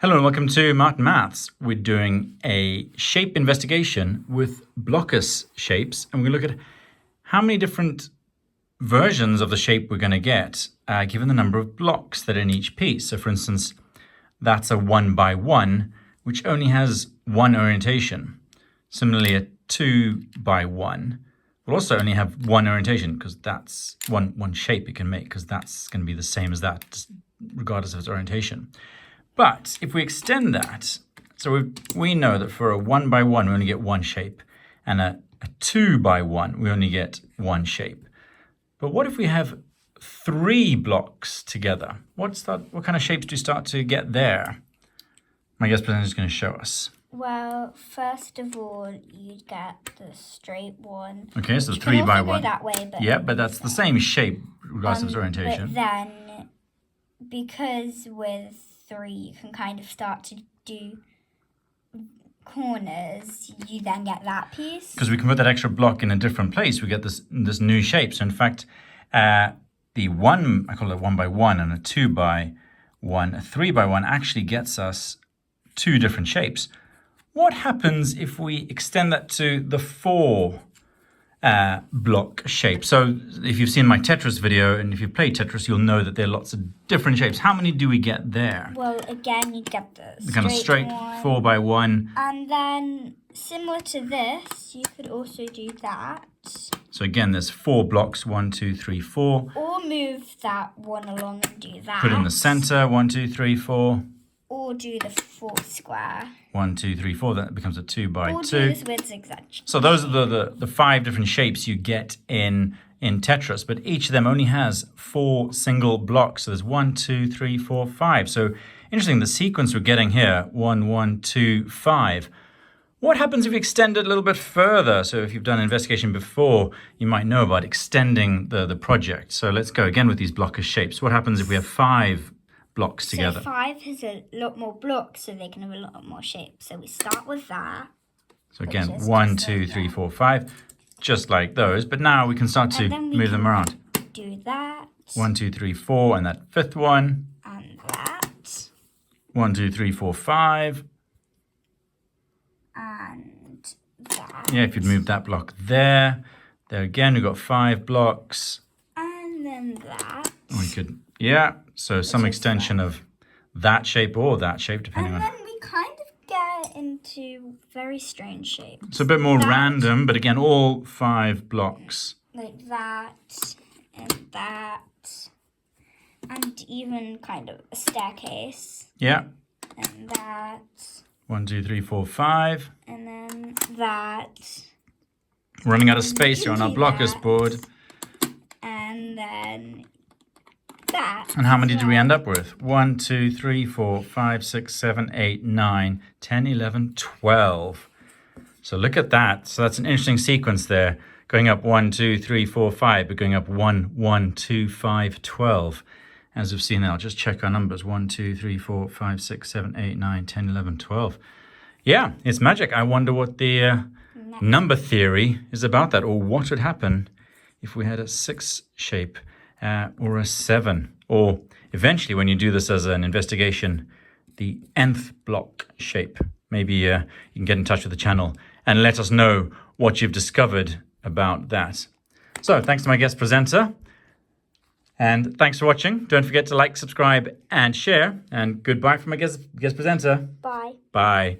Hello and welcome to Martin Maths. We're doing a shape investigation with Blokus shapes, and we're going to look at how many different versions of the shape we're going to get given the number of blocks that are in each piece. So for instance, that's a 1 by 1, which only has one orientation. Similarly, a 2 by 1 will also only have one orientation because that's one shape it can make, because that's going to be the same as that regardless of its orientation. But if we extend that, so we know that for a 1 by 1 we only get one shape, and a 2 by 1 we only get one shape. But what if we have 3 blocks together? What kind of shapes do you start to get there? My guest presenter is going to show us. Well, first of all, you'd get the straight one. Okay, so 3 by 1. Go that way, but yeah, but that's the same shape regardless of its orientation. But then, because with 3 you can kind of start to do corners, you then get that piece. Because we can put that extra block in a different place, we get this new shape. So in fact, the 1, I call it 1 by 1, and a 2 by 1, a 3 by 1 actually gets us 2 different shapes. What happens if we extend that to the 4 block shape? So if you've seen my Tetris video, and if you play Tetris, you'll know that there are lots of different shapes. How many do we get there? Well, again, you get the kind of straight one. 4 by 1. And then, similar to this, you could also do that. So again, there's 4 blocks, 1, 2, 3, 4. Or move that one along and do that. Put in the center, 1, 2, 3, 4. Or do the 4 square. 1, 2, 3, 4. That becomes a 2 by 2. Or do this with zigzag. So those are the 5 different shapes you get in Tetris, but each of them only has 4 single blocks. So there's 1, 2, 3, 4, 5. So interesting, the sequence we're getting here, 1, 1, 2, 5. What happens if you extend it a little bit further? So if you've done an investigation before, you might know about extending the project. So let's go again with these Blokus shapes. What happens if we have 5 blocks together? So 5 has a lot more blocks, so they can have a lot more shapes. So we start with that. So again, 1, 2, 3, 4, 5, just like those. But now we can start to move them around. Do that. 1, 2, 3, 4, and that 5th one. And that. 1, 2, 3, 4, 5. And that. Yeah, if you'd move that block there. There again, we've got 5 blocks. And then that. We could, yeah, so some extension of that shape or that shape, depending on. And then we kind of get into very strange shapes. It's a bit more random, but again, all 5 blocks. Like that, and that, and even kind of a staircase. Yeah. And that. 1, 2, 3, 4, 5. And then that. Running out of space here on our Blokus board. And then that. And how many did we end up with? 1, 2, 3, 4, 5, 6, 7, 8, 9, 10, 11, 12. So look at that. So that's an interesting sequence there. Going up 1, 2, 3, 4, 5, but going up 1, 1, 2, 5, 12. As we've seen there, I'll just check our numbers. 1, 2, 3, 4, 5, 6, 7, 8, 9, 10, 11, 12. Yeah, it's magic. I wonder what the number theory is about that, or what would happen if we had a 6 shape or a 7. Or eventually, when you do this as an investigation, the nth block shape. Maybe you can get in touch with the channel and let us know what you've discovered about that. So thanks to my guest presenter. And thanks for watching. Don't forget to like, subscribe, and share. And goodbye from my guest presenter. Bye. Bye.